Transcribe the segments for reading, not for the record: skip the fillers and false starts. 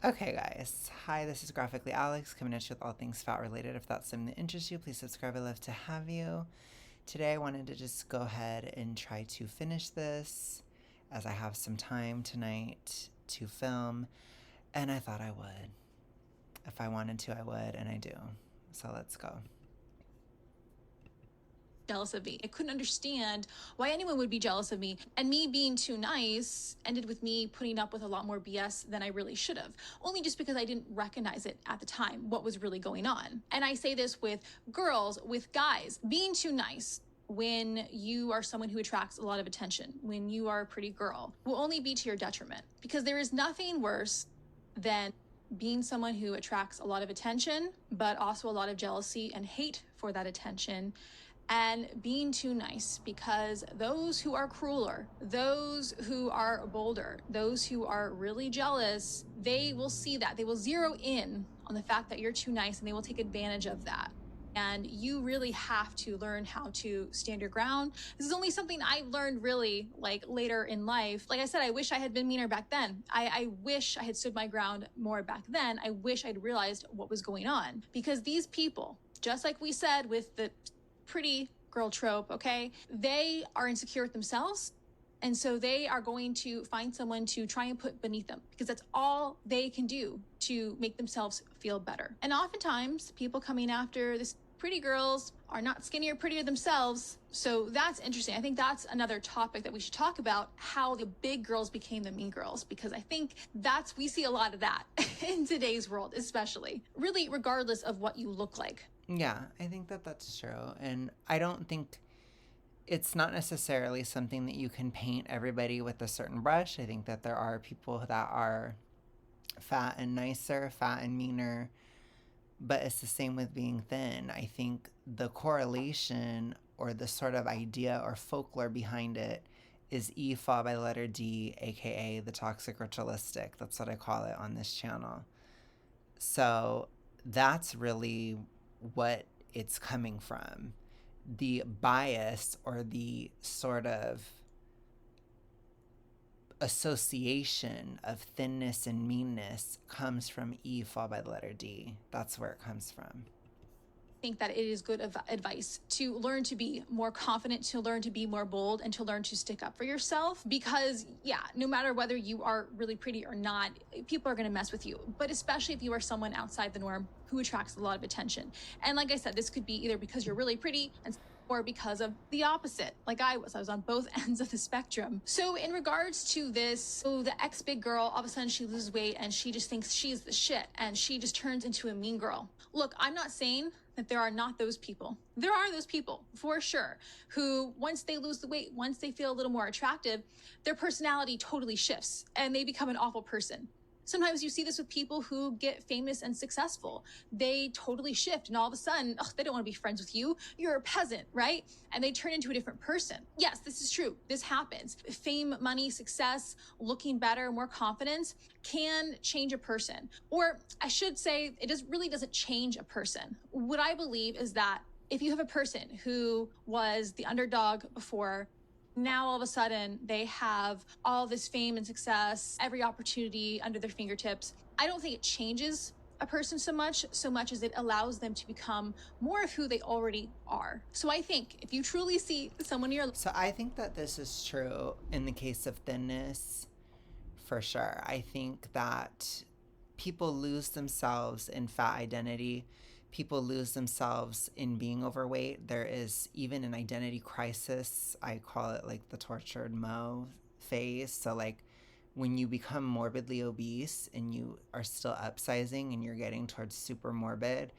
Okay, guys. Hi, this is Graphically Alex coming at you with all things fat related. If that's something that interests you, please subscribe. I'd love to have you. Today, I wanted to just go ahead and try to finish this as I have some time tonight to film, and I thought I would. If I wanted to, I would, and I do. So let's go. Jealous of me. I couldn't understand why anyone would be jealous of me. And me being too nice ended with me putting up with a lot more BS than I really should have, only just because I didn't recognize it at the time, what was really going on. And I say this with girls, with guys, being too nice when you are someone who attracts a lot of attention, when you are a pretty girl, will only be to your detriment, because there is nothing worse than being someone who attracts a lot of attention, but also a lot of jealousy and hate for that attention, and being too nice, because those who are crueler, those who are bolder, those who are really jealous, they will see that. They will zero in on the fact that you're too nice, and they will take advantage of that. And you really have to learn how to stand your ground. This is only something I learned really like later in life. Like I said, I wish I had been meaner back then. I wish I had stood my ground more back then. I wish I'd realized what was going on, because these people, just like we said with the pretty girl trope, okay? They are insecure with themselves. And so they are going to find someone to try and put beneath them, because that's all they can do to make themselves feel better. And oftentimes, people coming after this pretty girls are not skinny or prettier themselves. So that's interesting. I think that's another topic that we should talk about, how the big girls became the mean girls, because I think we see a lot of that in today's world, especially, really, regardless of what you look like. Yeah, I think that that's true. And I don't think it's not necessarily something that you can paint everybody with a certain brush. I think that there are people that are fat and nicer, fat and meaner, but it's the same with being thin. I think the correlation or the sort of idea or folklore behind it is E followed by the letter D, aka the toxic ritualistic. That's what I call it on this channel. So that's really what it's coming from. The bias or the sort of association of thinness and meanness comes from E followed by the letter D. That's where it comes from. Think that it is good advice to learn to be more confident, to learn to be more bold, and to learn to stick up for yourself, because yeah, no matter whether you are really pretty or not, people are going to mess with you, but especially if you are someone outside the norm who attracts a lot of attention. And like I said, this could be either because you're really pretty or because of the opposite, like I was on both ends of the spectrum. So in regards to this, so the ex big girl, all of a sudden she loses weight and she just thinks she's the shit, and she just turns into a mean girl. Look, I'm not saying that there are not those people. There are those people, for sure, who once they lose the weight, once they feel a little more attractive, their personality totally shifts and they become an awful person. Sometimes you see this with people who get famous and successful. They totally shift, and all of a sudden, they don't want to be friends with you. You're a peasant, right? And they turn into a different person. Yes, this is true. This happens. Fame, money, success, looking better, more confidence can change a person. Or I should say, really doesn't change a person. What I believe is that if you have a person who was the underdog before, now all of a sudden they have all this fame and success, every opportunity under their fingertips, I don't think it changes a person so much as it allows them to become more of who they already are. So I think if you truly see someone you're... So I think that this is true in the case of thinness, for sure. I think that people lose themselves in fat identity. People lose themselves in being overweight. There is even an identity crisis. I call it like the tortured Mo phase. So like when you become morbidly obese and you are still upsizing and you're getting towards super morbid,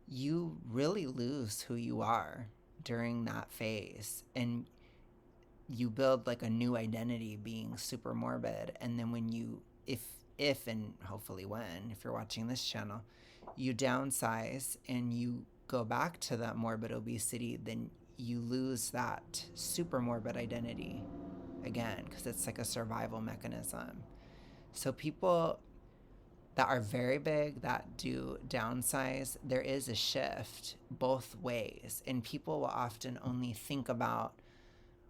you really lose who you are during that phase. And you build like a new identity being super morbid. And then when you, if and hopefully when, if you're watching this channel, you downsize and you go back to that morbid obesity, then you lose that super morbid identity again, because it's like a survival mechanism. So people that are very big that do downsize, there is a shift both ways. And people will often only think about,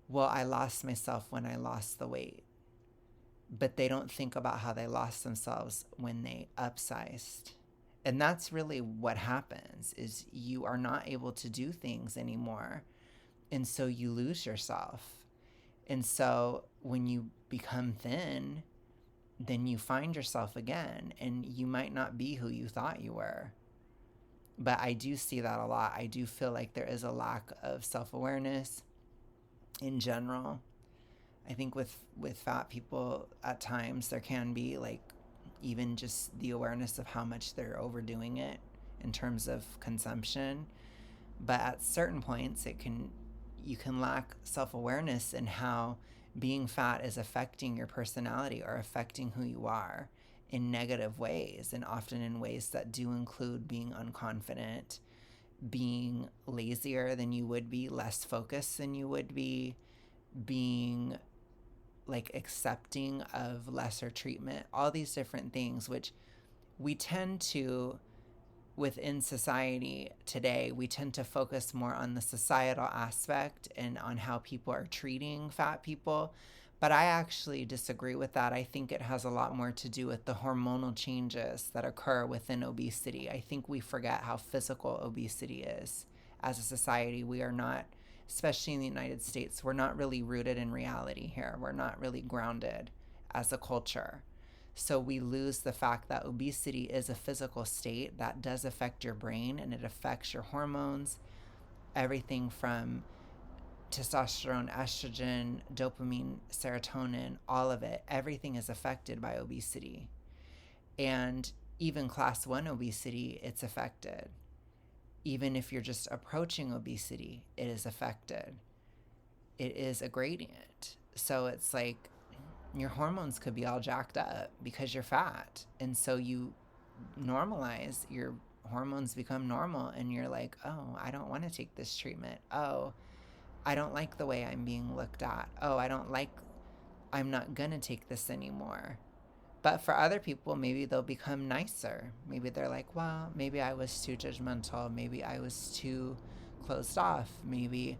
well, I lost myself when I lost the weight. but they don't think about how they lost themselves when they upsized. And that's really what happens, is you are not able to do things anymore, and so you lose yourself. And so when you become thin, then you find yourself again, and you might not be who you thought you were. But I do see that a lot. I do feel like there is a lack of self-awareness in general. I think with fat people, at times there can be like even just the awareness of how much they're overdoing it in terms of consumption. But at certain points, you can lack self-awareness in how being fat is affecting your personality or affecting who you are in negative ways, and often in ways that do include being unconfident, being lazier than you would be, less focused than you would be, being like accepting of lesser treatment, all these different things, which we tend to, within society today, we tend to focus more on the societal aspect and on how people are treating fat people. But I actually disagree with that. I think it has a lot more to do with the hormonal changes that occur within obesity. I think we forget how physical obesity is. As a society, we are not, especially in the United States, we're not really rooted in reality here. We're not really grounded as a culture. So we lose the fact that obesity is a physical state that does affect your brain, and it affects your hormones, everything from testosterone, estrogen, dopamine, serotonin, all of it. Everything is affected by obesity. And even class 1 obesity, it's affected. Even if you're just approaching obesity, it is affected. It is a gradient. So it's like your hormones could be all jacked up because you're fat. And so you normalize, your hormones become normal, and you're like, oh, I don't want to take this treatment. Oh, I don't like the way I'm being looked at. Oh, I'm not going to take this anymore. But for other people, maybe they'll become nicer. Maybe they're like, well, maybe I was too judgmental. Maybe I was too closed off. Maybe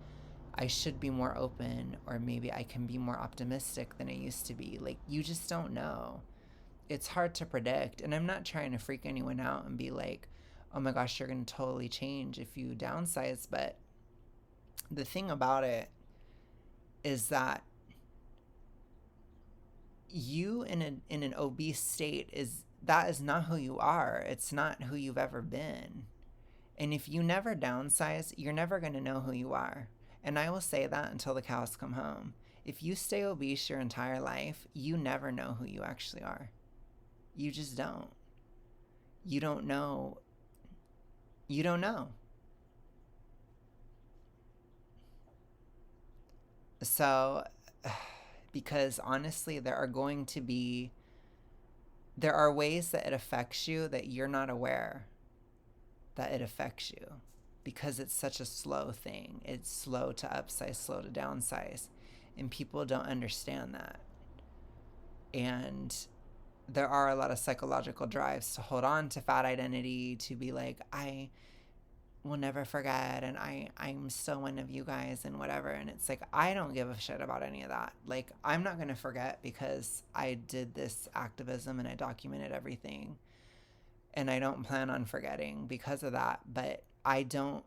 I should be more open, or maybe I can be more optimistic than I used to be. Like, you just don't know. It's hard to predict. And I'm not trying to freak anyone out and be like, oh my gosh, you're going to totally change if you downsize. But the thing about it is that you in an obese state is not who you are. It's not who you've ever been. And if you never downsize, you're never going to know who you are. And I will say that until the cows come home. If you stay obese your entire life, you never know who you actually are. You just don't. You don't know. You don't know. So, because honestly, there are ways that it affects you that you're not aware that it affects you, because it's such a slow thing. It's slow to upsize, slow to downsize, and people don't understand that. And there are a lot of psychological drives to hold on to fat identity, to be like, I will never forget, and I'm still one of you guys, and whatever. And it's like, I don't give a shit about any of that. Like, I'm not going to forget because I did this activism and I documented everything. And I don't plan on forgetting because of that. But I don't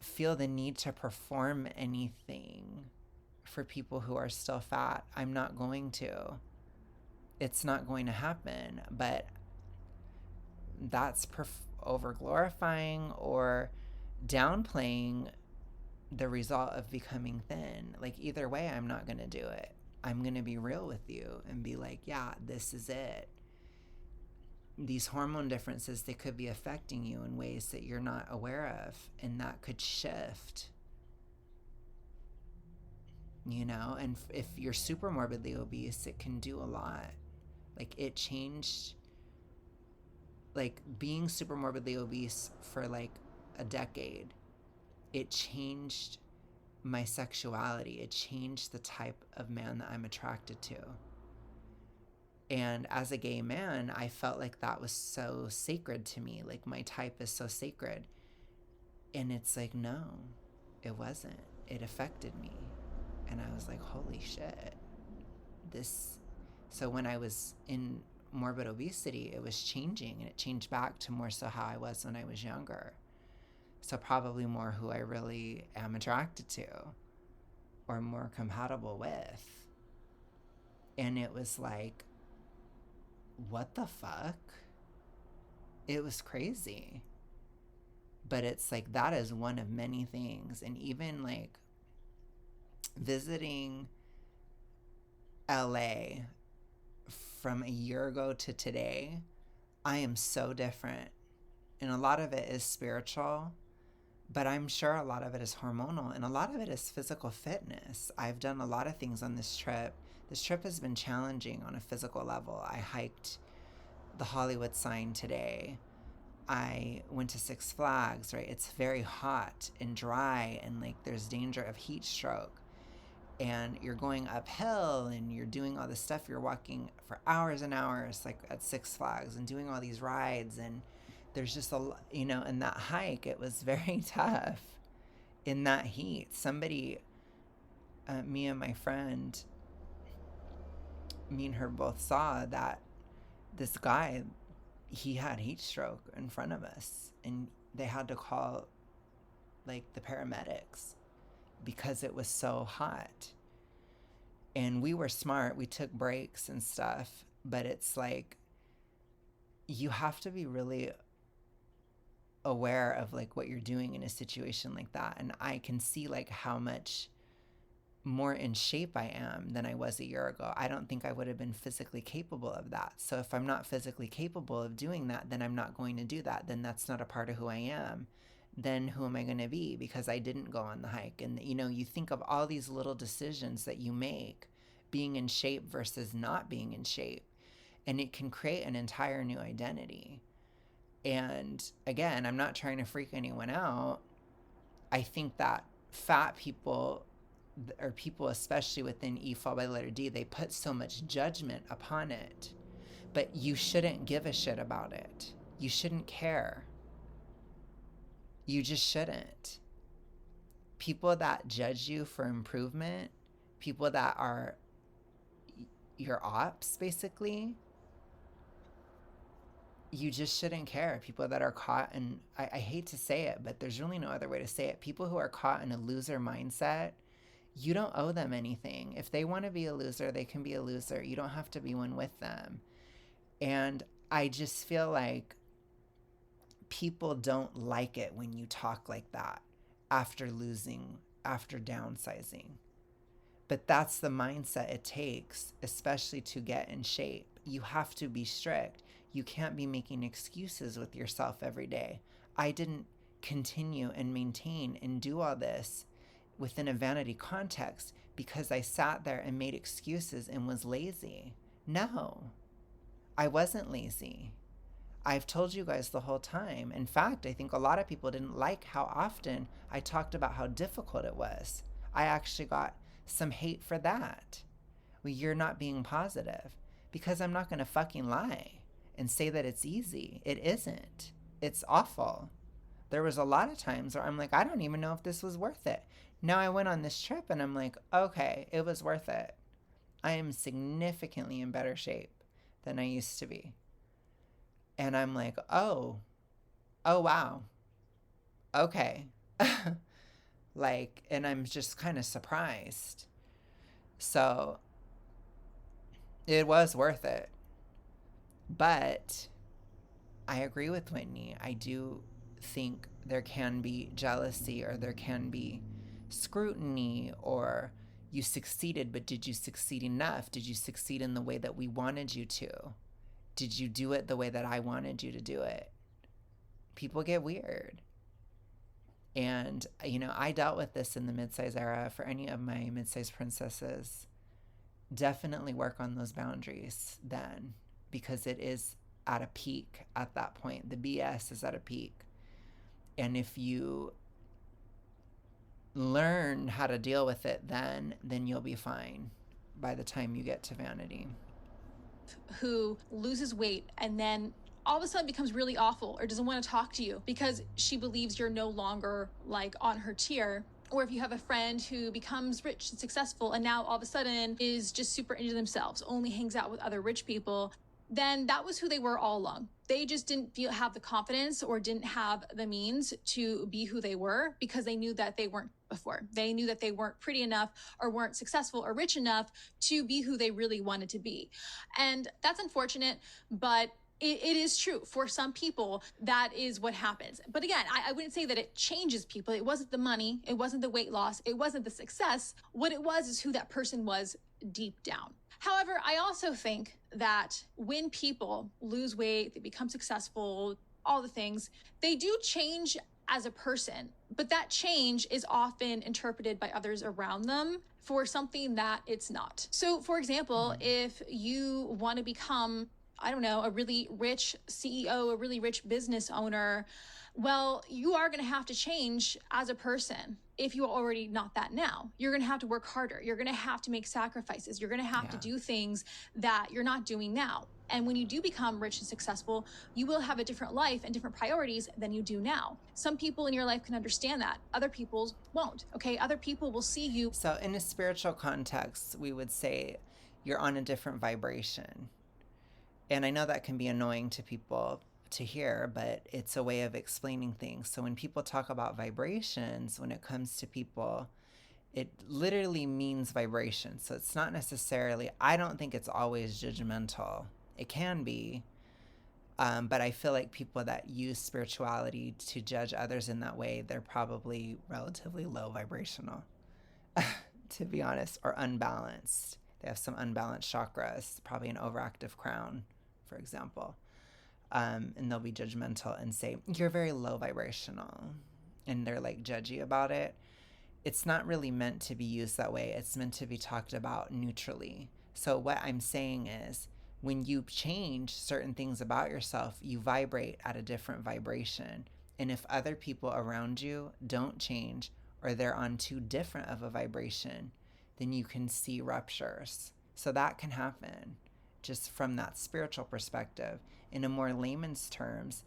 feel the need to perform anything for people who are still fat. I'm not going to. It's not going to happen. But that's over glorifying or downplaying the result of becoming thin. Like, either way, I'm not going to do it. I'm going to be real with you and be like, yeah, this is it. These hormone differences, they could be affecting you in ways that you're not aware of, and that could shift. And if you're super morbidly obese, it can do a lot. Like, it changed, like, being super morbidly obese for like a decade, it changed my sexuality. It changed the type of man that I'm attracted to. And as a gay man, I felt like that was so sacred to me. Like, my type is so sacred. And it's like, no, it wasn't. It affected me. And I was like, holy shit. This So when I was in morbid obesity, it was changing, and it changed back to more so how I was when I was younger. So probably more who I really am attracted to or more compatible with. And it was like, what the fuck? It was crazy. But it's like, that is one of many things. And even like visiting LA from a year ago to today, I am so different. And a lot of it is spiritual, but I'm sure a lot of it is hormonal, and a lot of it is physical fitness. I've done a lot of things on this trip. This trip has been challenging on a physical level. I hiked the Hollywood sign today. I went to Six Flags, right? It's very hot and dry, and like there's danger of heat stroke. And you're going uphill and you're doing all this stuff. You're walking for hours and hours, like at Six Flags, and doing all these rides. And there's just a, you know, in that hike, it was very tough in that heat. Somebody, me and my friend, me and her both saw that this guy, he had heat stroke in front of us, and they had to call like the paramedics because it was so hot. And we were smart. We took breaks and stuff, but it's like, you have to be really aware of like what you're doing in a situation like that. And I can see like how much more in shape I am than I was a year ago. I don't think I would have been physically capable of that. So if I'm not physically capable of doing that, then I'm not going to do that. Then that's not a part of who I am. Then who am I going to be? Because I didn't go on the hike. And, you know, you think of all these little decisions that you make, being in shape versus not being in shape, and it can create an entire new identity. And again, I'm not trying to freak anyone out. I think that fat people, or people especially within E fall by the letter D, they put so much judgment upon it. But you shouldn't give a shit about it. You shouldn't care. You just shouldn't. People that judge you for improvement, people that are your ops, basically, you just shouldn't care. People that are caught, and I hate to say it, but there's really no other way to say it. People who are caught in a loser mindset, you don't owe them anything. If they want to be a loser, they can be a loser. You don't have to be one with them. And I just feel like people don't like it when you talk like that after losing, after downsizing. But that's the mindset it takes, especially to get in shape. You have to be strict. You can't be making excuses with yourself every day. I didn't continue and maintain and do all this within a vanity context because I sat there and made excuses and was lazy. No, I wasn't lazy. I've told you guys the whole time. In fact, I think a lot of people didn't like how often I talked about how difficult it was. I actually got some hate for that. Well, you're not being positive, because I'm not going to fucking lie and say that it's easy. It isn't. It's awful. There was a lot of times where I'm like, I don't even know if this was worth it. Now I went on this trip and I'm like, okay, it was worth it. I am significantly in better shape than I used to be. And I'm like, oh wow, okay. Like, and I'm just kind of surprised. So it was worth it. But I agree with Whitney. I do think there can be jealousy, or there can be scrutiny, or you succeeded, but did you succeed enough? Did you succeed in the way that we wanted you to? Did you do it the way that I wanted you to do it? People get weird. And, you know, I dealt with this in the mid-size era. For any of my mid-size princesses, definitely work on those boundaries then, because it is at a peak at that point. The BS is at a peak. And if you learn how to deal with it then you'll be fine by the time you get to vanity. Who loses weight and then all of a sudden becomes really awful or doesn't want to talk to you because she believes you're no longer like on her tier. Or if you have a friend who becomes rich and successful and now all of a sudden is just super into themselves, only hangs out with other rich people, then that was who they were all along. They just didn't have the confidence or didn't have the means to be who they were because they knew that they weren't before. They knew that they weren't pretty enough or weren't successful or rich enough to be who they really wanted to be. And that's unfortunate, but it is true. For some people, that is what happens. But again, I wouldn't say that it changes people. It wasn't the money. It wasn't the weight loss. It wasn't the success. What it was is who that person was deep down. However, I also think that when people lose weight, they become successful, all the things, they do change as a person, but that change is often interpreted by others around them for something that it's not. So, for example, if you want to become, I don't know, a really rich CEO, a really rich business owner, well, you are going to have to change as a person if you're already not that now. You're going to have to work harder. You're going to have to make sacrifices. You're going to have to do things that you're not doing now. And when you do become rich and successful, you will have a different life and different priorities than you do now. Some people in your life can understand that. Other people won't, okay? Other people will see you. So in a spiritual context, we would say you're on a different vibration. And I know that can be annoying to people to hear, but it's a way of explaining things. So when people talk about vibrations, when it comes to people, it literally means vibration. So it's not necessarily, I don't think it's always judgmental. It can be, but I feel like people that use spirituality to judge others in that way, they're probably relatively low vibrational, to be honest, or unbalanced. They have some unbalanced chakras, probably an overactive crown, for example. And they'll be judgmental and say, you're very low vibrational. And they're like judgy about it. It's not really meant to be used that way. It's meant to be talked about neutrally. So what I'm saying is, when you change certain things about yourself, you vibrate at a different vibration. And if other people around you don't change, or they're on too different of a vibration, then you can see ruptures. So that can happen just from that spiritual perspective. In a more layman's terms,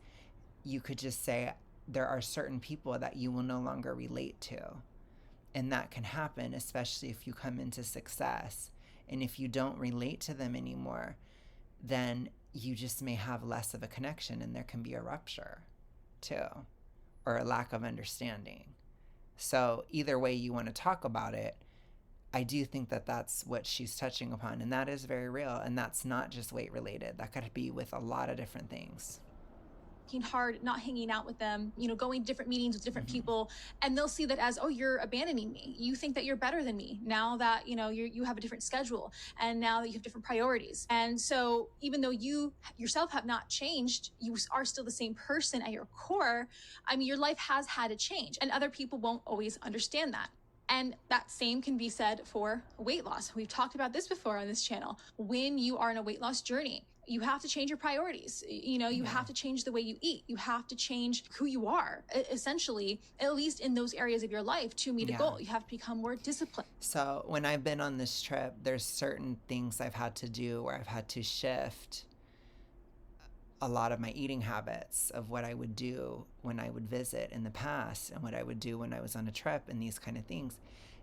you could just say there are certain people that you will no longer relate to. And that can happen, especially if you come into success. And if you don't relate to them anymore, then you just may have less of a connection, and there can be a rupture too, or a lack of understanding. So either way you want to talk about it, I do think that that's what she's touching upon, and that is very real. And that's not just weight related. That could be with a lot of different things. Hard, not hanging out with them, going to different meetings with different people, and they'll see that as, oh, you're abandoning me. You think that you're better than me now that, you have a different schedule, and now that you have different priorities. And so even though you yourself have not changed, you are still the same person at your core. I mean, your life has had a change, and other people won't always understand that. And that same can be said for weight loss. We've talked about this before on this channel. When you are in a weight loss journey, you have to change your priorities. You have to change the way you eat. You have to change who you are, essentially, at least in those areas of your life, to meet a goal. You have to become more disciplined. So when I've been on this trip, there's certain things I've had to do where I've had to shift a lot of my eating habits of what I would do when I would visit in the past and what I would do when I was on a trip and these kind of things.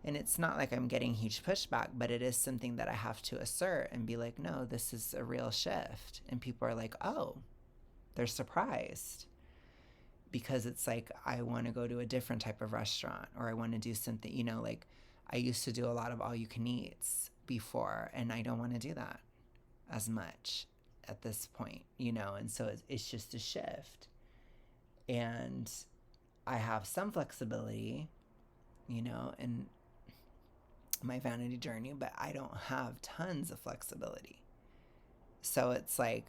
And it's not like I'm getting huge pushback, but it is something that I have to assert and be like, no, this is a real shift. And people are like, oh, they're surprised. Because it's like, I want to go to a different type of restaurant, or I want to do something, like I used to do a lot of all you can eats before, and I don't want to do that as much at this point, and so it's just a shift. And I have some flexibility, and my vanity journey, but I don't have tons of flexibility. So it's like,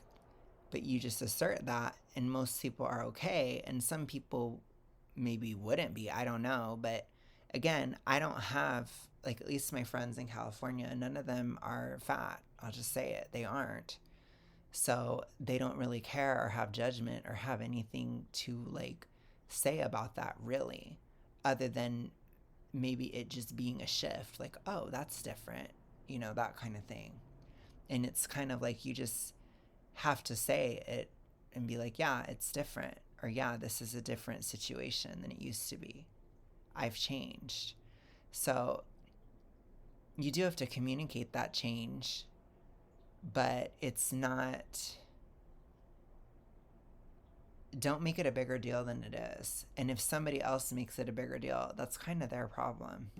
but you just assert that, and most people are okay, and some people maybe wouldn't be, I don't know. But again, I don't have, like, at least my friends in California, none of them are fat. I'll just say it, they aren't. So they don't really care or have judgment or have anything to like say about that, really, other than maybe it just being a shift, like, oh, that's different, that kind of thing. And it's kind of like you just have to say it and be like, yeah, it's different, or yeah, this is a different situation than it used to be. I've changed. So you do have to communicate that change, but it's not, don't make it a bigger deal than it is. And if somebody else makes it a bigger deal, that's kind of their problem.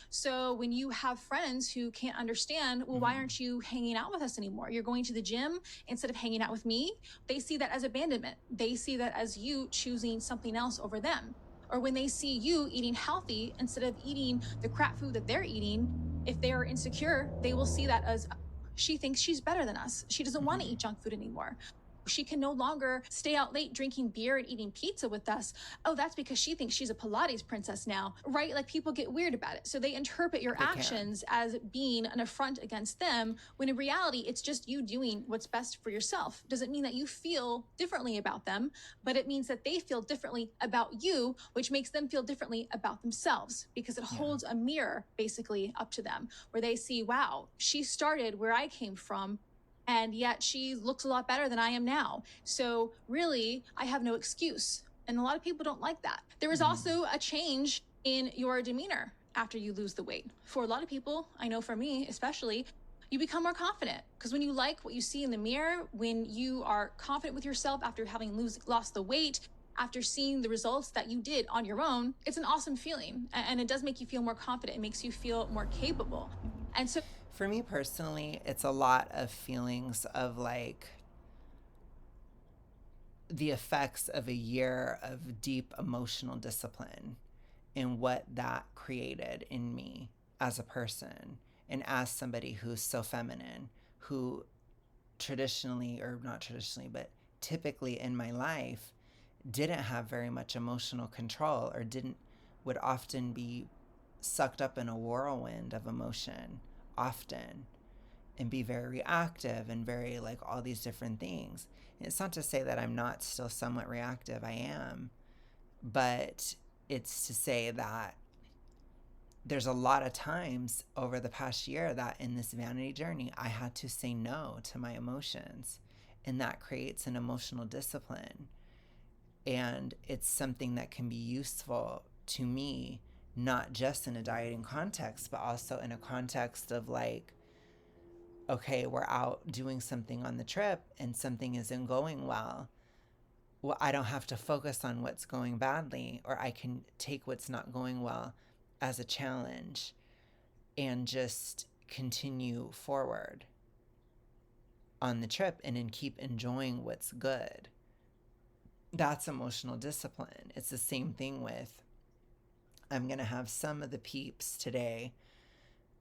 So when you have friends who can't understand, well, why aren't you hanging out with us anymore? You're going to the gym instead of hanging out with me. They see that as abandonment. They see that as you choosing something else over them. Or when they see you eating healthy instead of eating the crap food that they're eating, if they're insecure, they will see that as she thinks she's better than us. She doesn't want to eat junk food anymore. She can no longer stay out late drinking beer and eating pizza with us. Oh, that's because she thinks she's a Pilates princess now, right? Like people get weird about it. So they interpret your actions as being an affront against them, when in reality, it's just you doing what's best for yourself. Doesn't mean that you feel differently about them, but it means that they feel differently about you, which makes them feel differently about themselves, because it holds a mirror basically up to them where they see, wow, she started where I came from, and yet she looks a lot better than I am now. So really, I have no excuse. And a lot of people don't like that. There is also a change in your demeanor after you lose the weight. For a lot of people, I know for me especially, you become more confident, because when you like what you see in the mirror, when you are confident with yourself after having lost the weight, after seeing the results that you did on your own, it's an awesome feeling. And it does make you feel more confident. It makes you feel more capable. And so For me personally, it's a lot of feelings of like the effects of a year of deep emotional discipline and what that created in me as a person and as somebody who's so feminine, who traditionally, or not traditionally, but typically in my life didn't have very much emotional control, or would often be sucked up in a whirlwind of emotion often, and be very reactive and very like all these different things. And it's not to say that I'm not still somewhat reactive, I am, but it's to say that there's a lot of times over the past year that in this vanity journey, I had to say no to my emotions. And that creates an emotional discipline. And it's something that can be useful to me, not just in a dieting context, but also in a context of like, okay, we're out doing something on the trip and something isn't going well. Well, I don't have to focus on what's going badly, or I can take what's not going well as a challenge and just continue forward on the trip and then keep enjoying what's good. That's emotional discipline. It's the same thing with, I'm going to have some of the peeps today,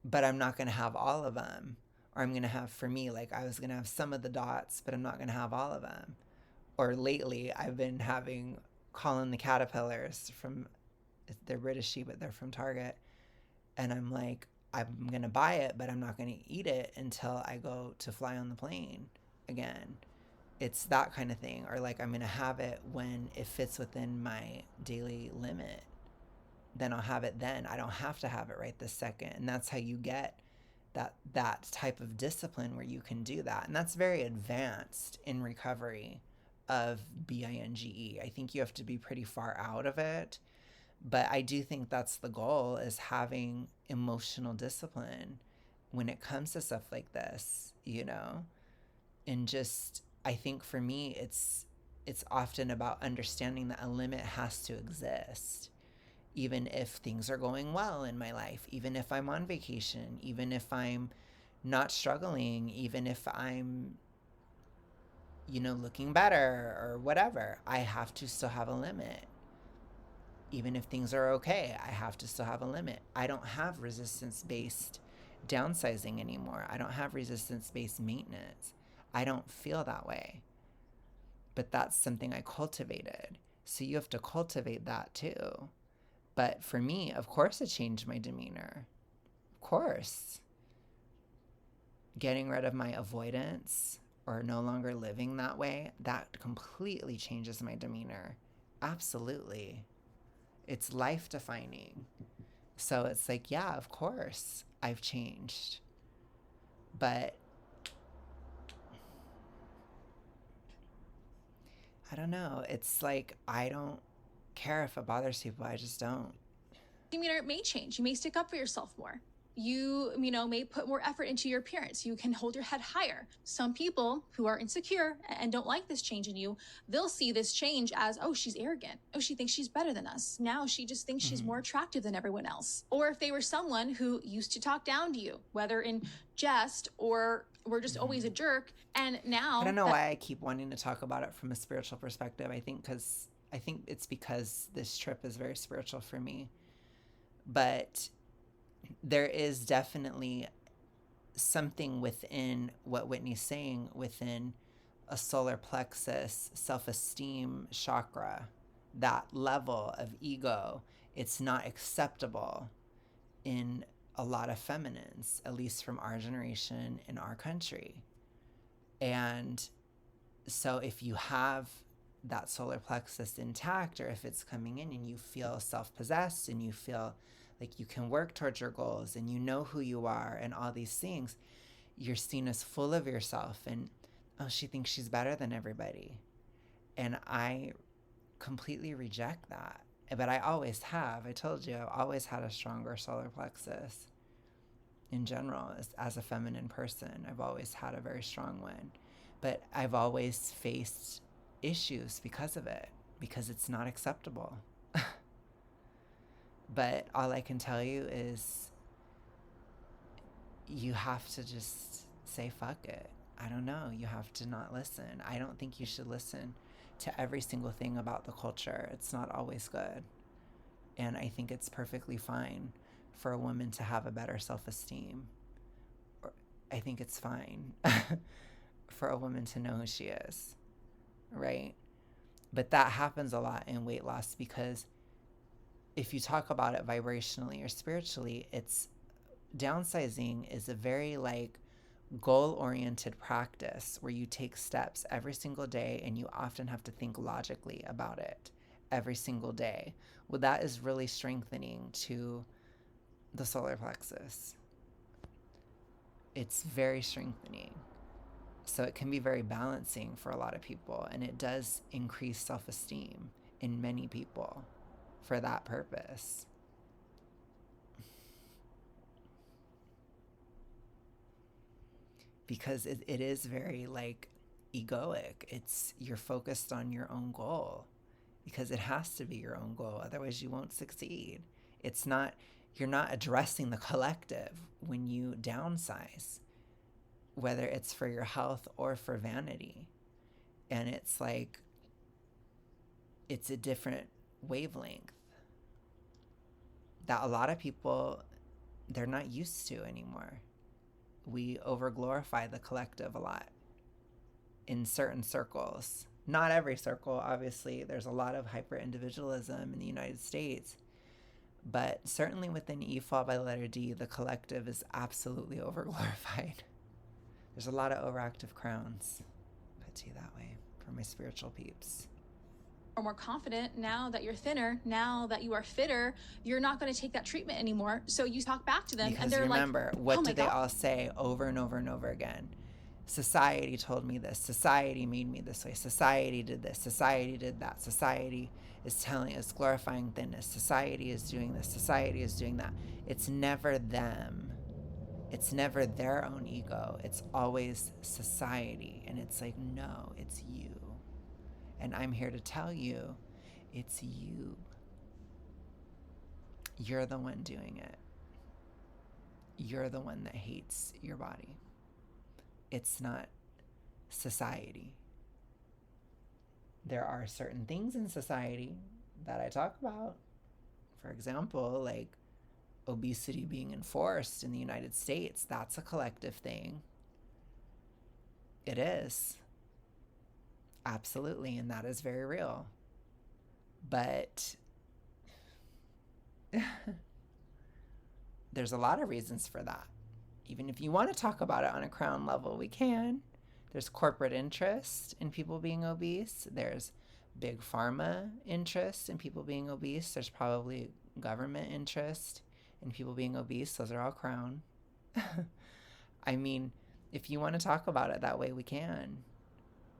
but I'm not going to have all of them. Or I'm going to have, for me, like I was going to have some of the dots, but I'm not going to have all of them. Or lately, I've been having Colin the Caterpillars from, they're British sheep, but they're from Target. And I'm like, I'm going to buy it, but I'm not going to eat it until I go to fly on the plane again. It's that kind of thing. Or like, I'm going to have it when it fits within my daily limit. Then I'll have it then. I don't have to have it right this second. And that's how you get that type of discipline where you can do that. And that's very advanced in recovery of binge. I think you have to be pretty far out of it. But I do think that's the goal, is having emotional discipline when it comes to stuff like this, you know? And just, I think for me, it's often about understanding that a limit has to exist. Even if things are going well in my life, even if I'm on vacation, even if I'm not struggling, even if I'm, looking better or whatever, I have to still have a limit. Even if things are okay, I have to still have a limit. I don't have resistance-based downsizing anymore. I don't have resistance-based maintenance. I don't feel that way. But that's something I cultivated. So you have to cultivate that too. But for me, of course, it changed my demeanor. Of course. Getting rid of my avoidance or no longer living that way, that completely changes my demeanor. Absolutely. It's life defining. So it's like, yeah, of course, I've changed. But I don't know. It's like, I don't care if it bothers people. I just don't. demeanor may change. You may stick up for yourself more. You may put more effort into your appearance. You can hold your head higher. Some people who are insecure and don't like this change in you, they'll see this change as, oh, she's arrogant. Oh, she thinks she's better than us. Now she just thinks she's more attractive than everyone else. Or if they were someone who used to talk down to you, whether in jest or were just always a jerk, and now I don't know why I keep wanting to talk about it from a spiritual perspective. I think it's because this trip is very spiritual for me. But there is definitely something within what Whitney's saying within a solar plexus self-esteem chakra, that level of ego. It's not acceptable in a lot of feminines, at least from our generation in our country. And so if you have that solar plexus intact, or if it's coming in and you feel self-possessed and you feel like you can work towards your goals and you know who you are and all these things, you're seen as full of yourself and, oh, she thinks she's better than everybody. And I completely reject that. But I always have. I told you, I've always had a stronger solar plexus in general as a feminine person. I've always had a very strong one. But I've always faced issues because of it, because it's not acceptable. But all I can tell you is you have to just say fuck it. I don't know. You have to not listen. I don't think you should listen to every single thing about the culture. It's not always good. And I think it's perfectly fine for a woman to have a better self-esteem. I think it's fine for a woman to know who she is, right? But that happens a lot in weight loss, because if you talk about it vibrationally or spiritually, it's downsizing is a very goal-oriented practice where you take steps every single day, and you often have to think logically about it every single day. Well, that is really strengthening to the solar plexus. It's very strengthening. So it can be very balancing for a lot of people, and it does increase self-esteem in many people for that purpose. Because it is very egoic. You're focused on your own goal, because it has to be your own goal. Otherwise you won't succeed. You're not addressing the collective when you downsize, whether it's for your health or for vanity. And it's a different wavelength that a lot of people, they're not used to anymore. We overglorify the collective a lot in certain circles. Not every circle, obviously. There's a lot of hyper-individualism in the United States. But certainly within E fall by the letter D, the collective is absolutely overglorified. There's a lot of overactive crowns, put to you that way, for my spiritual peeps. Or more confident. Now that you're thinner, now that you are fitter, you're not going to take that treatment anymore. So you talk back to them, because and they're remember, what do they all say over and over and over again? Society told me this. Society made me this way. Society did this. Society did that. Society is glorifying thinness. Society is doing this. Society is doing that. It's never them. It's never their own ego. It's always society. And it's no, it's you. And I'm here to tell you, it's you. You're the one doing it. You're the one that hates your body. It's not society. There are certain things in society that I talk about. For example, obesity being enforced in the United States. That's a collective thing. It is. Absolutely, and that is very real. But there's a lot of reasons for that. Even if you want to talk about it on a crown level, we can. There's corporate interest in people being obese. There's big pharma interest in people being obese. There's probably government interest in people being obese. Those are all crown. I mean, if you want to talk about it that way, we can.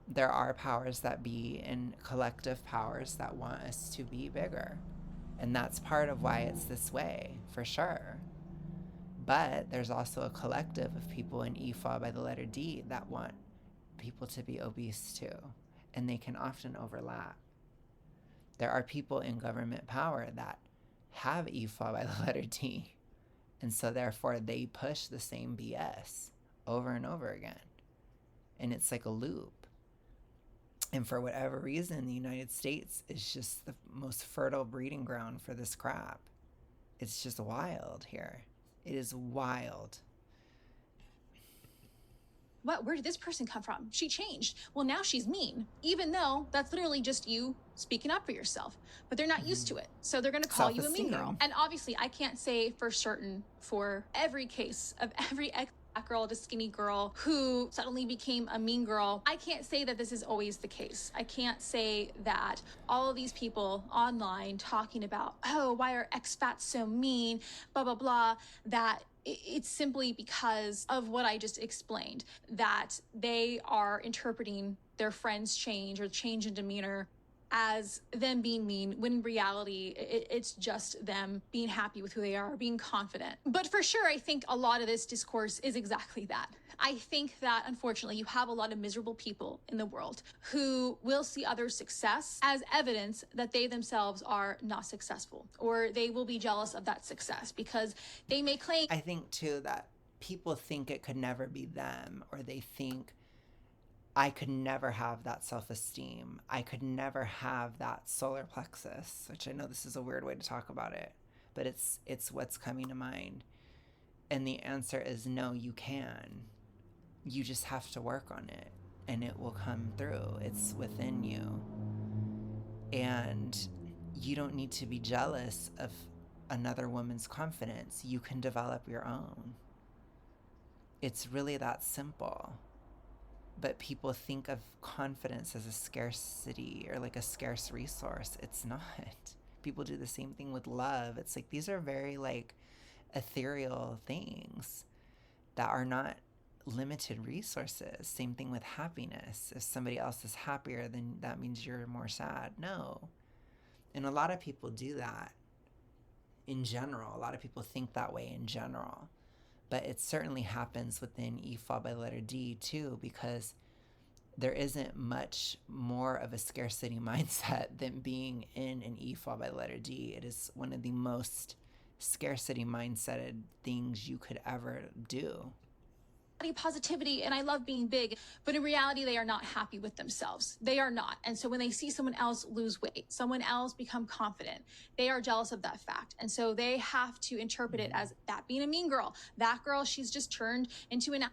There are powers that be and collective powers that want us to be bigger. And that's part of why it's this way, for sure. But there's also a collective of people in EFA by the letter D that want people to be obese too. And they can often overlap. There are people in government power that have EFA by the letter D. And so therefore they push the same BS over and over again. And it's like a loop. And for whatever reason, the United States is just the most fertile breeding ground for this crap. It's just wild here. It is wild. What? Where did this person come from? She changed. Well, now she's mean, even though that's literally just you speaking up for yourself. But they're not used to it. So they're going to call you a mean girl. And obviously, I can't say for certain for every case of every fat girl to skinny girl who suddenly became a mean girl. I can't say that this is always the case. I can't say that all of these people online talking about, oh, why are expats so mean, blah, blah, blah, that it's simply because of what I just explained, that they are interpreting their friend's change or change in demeanor as them being mean, when in reality, it's just them being happy with who they are, being confident. But for sure, I think a lot of this discourse is exactly that. I think that, unfortunately, you have a lot of miserable people in the world who will see others' success as evidence that they themselves are not successful, or they will be jealous of that success because they may claim... I think, too, that people think it could never be them, or they think, I could never have that self-esteem. I could never have that solar plexus, which I know this is a weird way to talk about it, but it's what's coming to mind. And the answer is no, you can. You just have to work on it, and it will come through. It's within you. And you don't need to be jealous of another woman's confidence. You can develop your own. It's really that simple. But people think of confidence as a scarcity or like a scarce resource. It's not. People do the same thing with love. It's like these are very like ethereal things that are not limited resources. Same thing with happiness. If somebody else is happier, then that means you're more sad. No. And a lot of people do that in general. A lot of people think that way in general. But it certainly happens within EFA by the letter D too, because there isn't much more of a scarcity mindset than being in an EFA by the letter D. It is one of the most scarcity mindseted things you could ever do. Positivity, and I love being big, but in reality, they are not happy with themselves. They are not. And so when they see someone else lose weight, someone else become confident, they are jealous of that fact. And so they have to interpret it as that being a mean girl. That girl, she's just turned into an...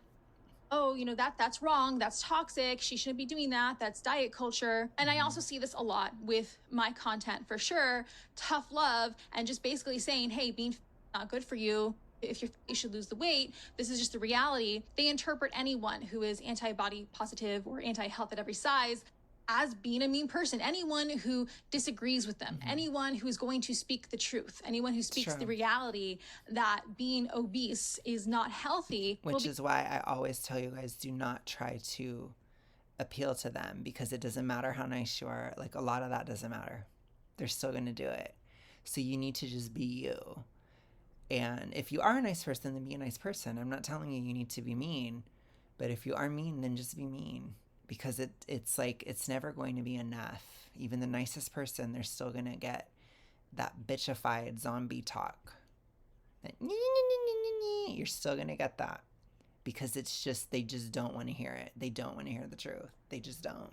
oh, you know, that's wrong. That's toxic. She shouldn't be doing that. That's diet culture. And I also see this a lot with my content for sure. Tough love and just basically saying, hey, being not good for you. If you should lose the weight, this is just the reality. They interpret anyone who is anti-body positive or anti-health at every size as being a mean person. Anyone who disagrees with them, anyone who is going to speak the truth, anyone who speaks the reality that being obese is not healthy. Which is why I always tell you guys, do not try to appeal to them, because it doesn't matter how nice you are. Like, a lot of that doesn't matter. They're still going to do it. So you need to just be you. And if you are a nice person, then be a nice person. I'm not telling you you need to be mean, but if you are mean, then just be mean, because it's like, it's never going to be enough. Even the nicest person, they're still going to get that bitchified zombie talk. You're still going to get that, because it's just, they just don't want to hear it. They don't want to hear the truth. They just don't.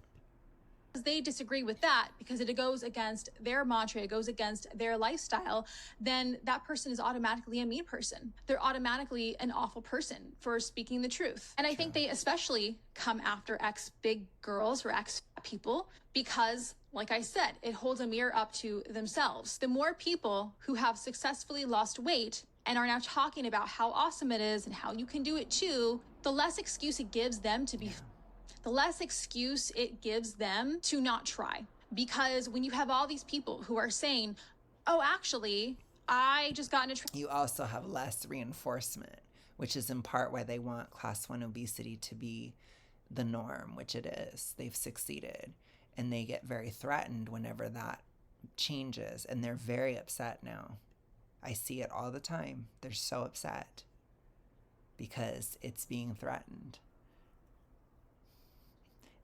They disagree with that because it goes against their mantra, it goes against their lifestyle, then that person is automatically a mean person. They're automatically an awful person for speaking the truth. And I think they especially come after ex-big girls or ex-people because, like I said, it holds a mirror up to themselves. The more people who have successfully lost weight and are now talking about how awesome it is and how you can do it too, the less excuse it gives them to be... the less excuse it gives them to not try. Because when you have all these people who are saying, oh, actually, I just got into... you also have less reinforcement, which is in part why they want class 1 obesity to be the norm, which it is. They've succeeded. And they get very threatened whenever that changes, and they're very upset now. I see it all the time. They're so upset because it's being threatened.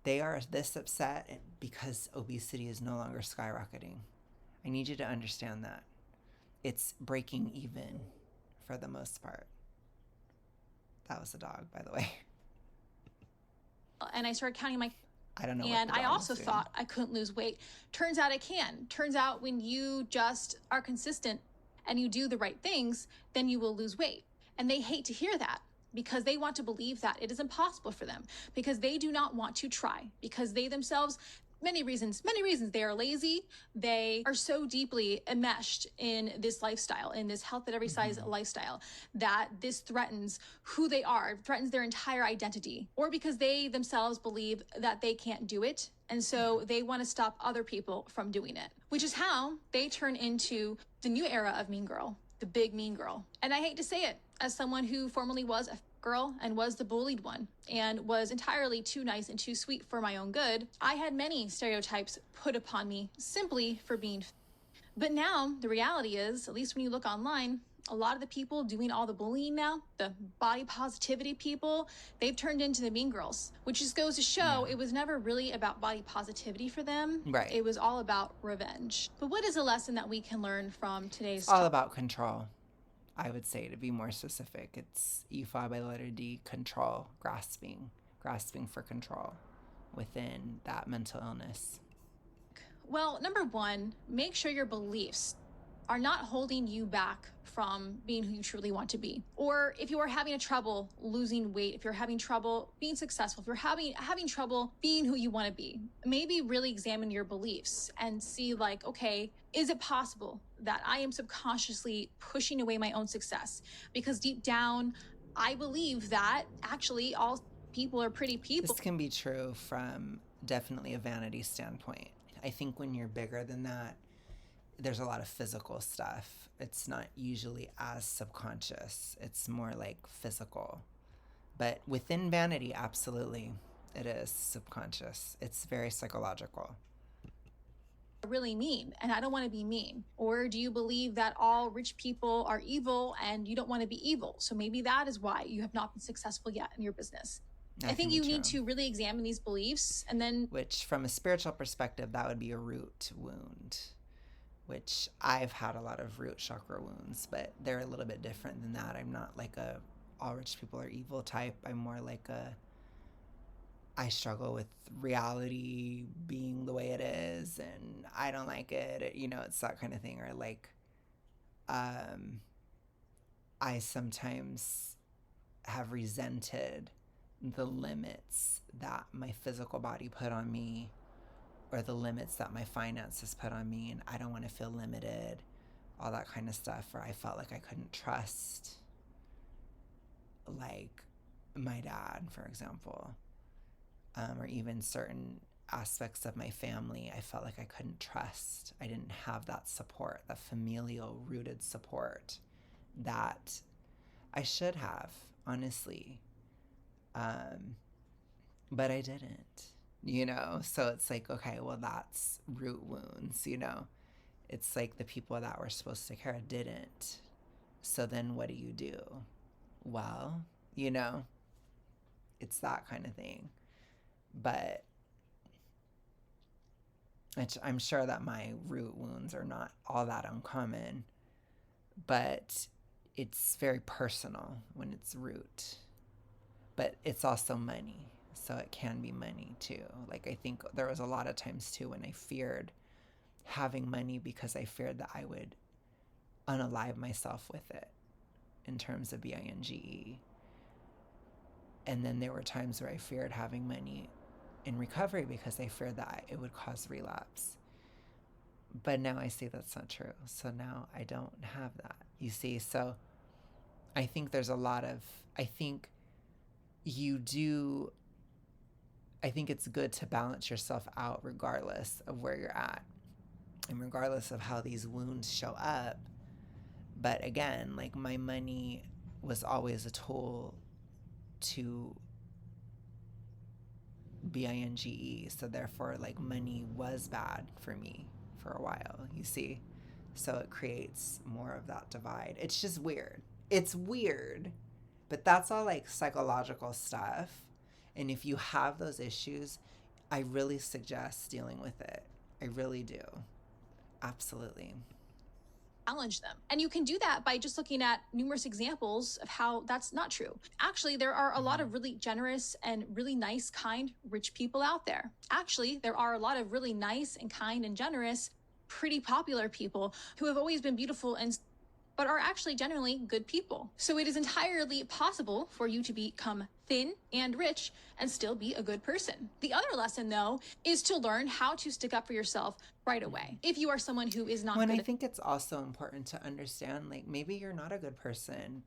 They are this upset because obesity is no longer skyrocketing. I need you to understand that. It's breaking even for the most part. That was a dog, by the way. And I started counting my... I don't know. And I also thought I couldn't lose weight. Turns out I can. Turns out when you just are consistent and you do the right things, then you will lose weight. And they hate to hear that because they want to believe that it is impossible for them, because they do not want to try, because they themselves, many reasons, they are lazy. They are so deeply enmeshed in this lifestyle, in this health at every size lifestyle, that this threatens who they are, threatens their entire identity, or because they themselves believe that they can't do it. And so they want to stop other people from doing it, which is how they turn into the new era of mean girl, the big mean girl. And I hate to say it, as someone who formerly was a girl and was the bullied one and was entirely too nice and too sweet for my own good, I had many stereotypes put upon me simply for being. But now the reality is, at least when you look online, a lot of the people doing all the bullying now, the body positivity people, they've turned into the mean girls, which just goes to show it was never really about body positivity for them. Right. It was all about revenge. But what is a lesson that we can learn from today's It's all about control. I would say, to be more specific, it's EFA by the letter D, control, grasping for control within that mental illness. Well, number one, make sure your beliefs are not holding you back from being who you truly want to be. Or if you are having trouble losing weight, if you're having trouble being successful, if you're having trouble being who you want to be, maybe really examine your beliefs and see, like, okay, is it possible that I am subconsciously pushing away my own success? Because deep down, I believe that actually all people are pretty people. This can be true from definitely a vanity standpoint. I think when you're bigger than that, there's a lot of physical stuff. It's not usually as subconscious. It's more like physical. But within vanity, absolutely, it is subconscious. It's very psychological. Really mean, and I don't want to be mean? Or do you believe that all rich people are evil and you don't want to be evil? So maybe that is why you have not been successful yet in your business. I think you need to really examine these beliefs, and then... Which, from a spiritual perspective, that would be a root wound, which I've had a lot of root chakra wounds, but they're a little bit different than that. I'm not like a all rich people are evil type. I'm more like I struggle with reality being the way it is, and I don't like it. You know, it's that kind of thing. Or like, I sometimes have resented the limits that my physical body put on me, or the limits that my finances put on me, and I don't want to feel limited, all that kind of stuff. Or I felt like I couldn't trust, like, my dad, for example, or even certain aspects of my family. I felt like I couldn't trust. I didn't have that support, that familial rooted support that I should have, honestly. But I didn't, you know? So it's like, okay, well, that's root wounds, you know? It's like the people that were supposed to take care of didn't. So then what do? Well, you know, it's that kind of thing. But I'm sure that my root wounds are not all that uncommon, but it's very personal when it's root. But it's also money, so it can be money too. Like, I think there was a lot of times too when I feared having money because I feared that I would unalive myself with it, in terms of BINGE. And then there were times where I feared having money in recovery because I feared that it would cause relapse. But now I see that's not true. So now I don't have that, you see. So I think there's a lot of, I think it's good to balance yourself out regardless of where you're at and regardless of how these wounds show up. But again, like, my money was always a tool to BINGE. So therefore, like, money was bad for me for a while, you see? So it creates more of that divide. It's just weird. It's weird, but that's all like psychological stuff. And if you have those issues, I really suggest dealing with it. I really do. Absolutely. Challenge them. And you can do that by just looking at numerous examples of how that's not true. Actually, there are a lot of really generous and really nice, kind, rich people out there. Actually, there are a lot of really nice and kind and generous, pretty popular people who have always been beautiful and but are actually generally good people. So it is entirely possible for you to become thin and rich and still be a good person. The other lesson, though, is to learn how to stick up for yourself right away. If you are someone who is not When good I think it's also important to understand, like, maybe you're not a good person,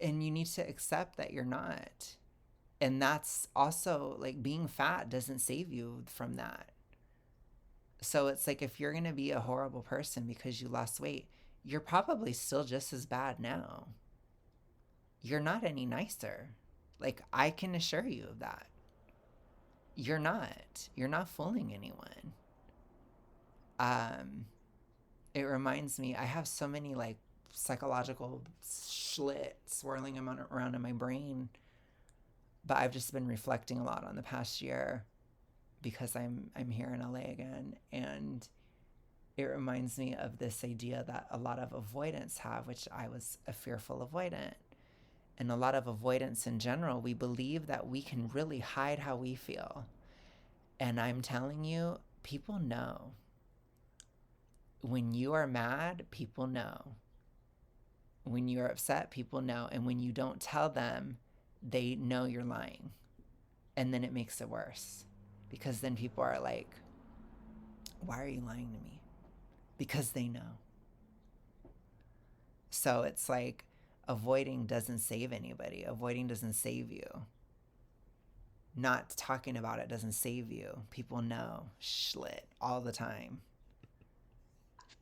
and you need to accept that you're not. And that's also, like, being fat doesn't save you from that. So it's like, if you're going to be a horrible person because you lost weight, you're probably still just as bad now. You're not any nicer. Like, I can assure you of that. You're not. You're not fooling anyone. It reminds me, I have so many like psychological schlit swirling around in my brain, but I've just been reflecting a lot on the past year because I'm here in LA again, and it reminds me of this idea that a lot of avoidants have, which I was a fearful avoidant. And a lot of avoidants in general, we believe that we can really hide how we feel. And I'm telling you, people know. When you are mad, people know. When you're upset, people know. And when you don't tell them, they know you're lying. And then it makes it worse. Because then people are like, why are you lying to me? Because they know. So it's like, avoiding doesn't save anybody. Avoiding doesn't save you. Not talking about it doesn't save you. People know schlit all the time.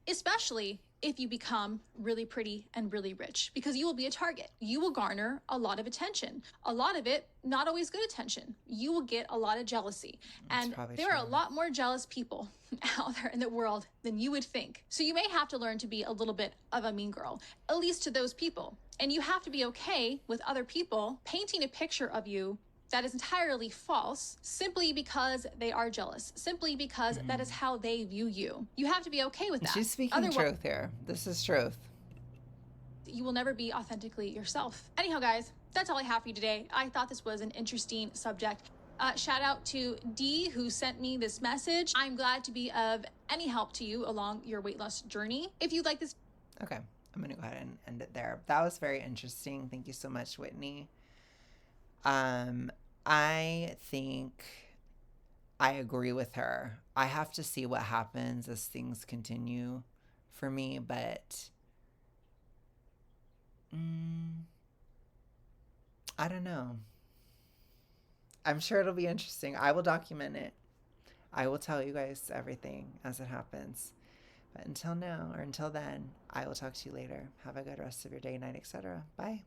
Especially if you become really pretty and really rich, because you will be a target. You will garner a lot of attention. A lot of it, not always good attention. You will get a lot of jealousy. And there are a lot more jealous people out there in the world than you would think. So you may have to learn to be a little bit of a mean girl, at least to those people. And you have to be okay with other people painting a picture of you that is entirely false simply because they are jealous, simply because that is how they view you. You have to be okay with that. She's speaking truth here. This is truth. You will never be authentically yourself. Anyhow, guys, that's all I have for you today. I thought this was an interesting subject. Shout out to Dee, who sent me this message. I'm glad to be of any help to you along your weight loss journey. If you'd like this... Okay, I'm going to go ahead and end it there. That was very interesting. Thank you so much, Whitney. I think I agree with her. I have to see what happens as things continue for me, but I don't know. I'm sure it'll be interesting. I will document it. I will tell you guys everything as it happens. But until now, or until then, I will talk to you later. Have a good rest of your day, night, etc. Bye.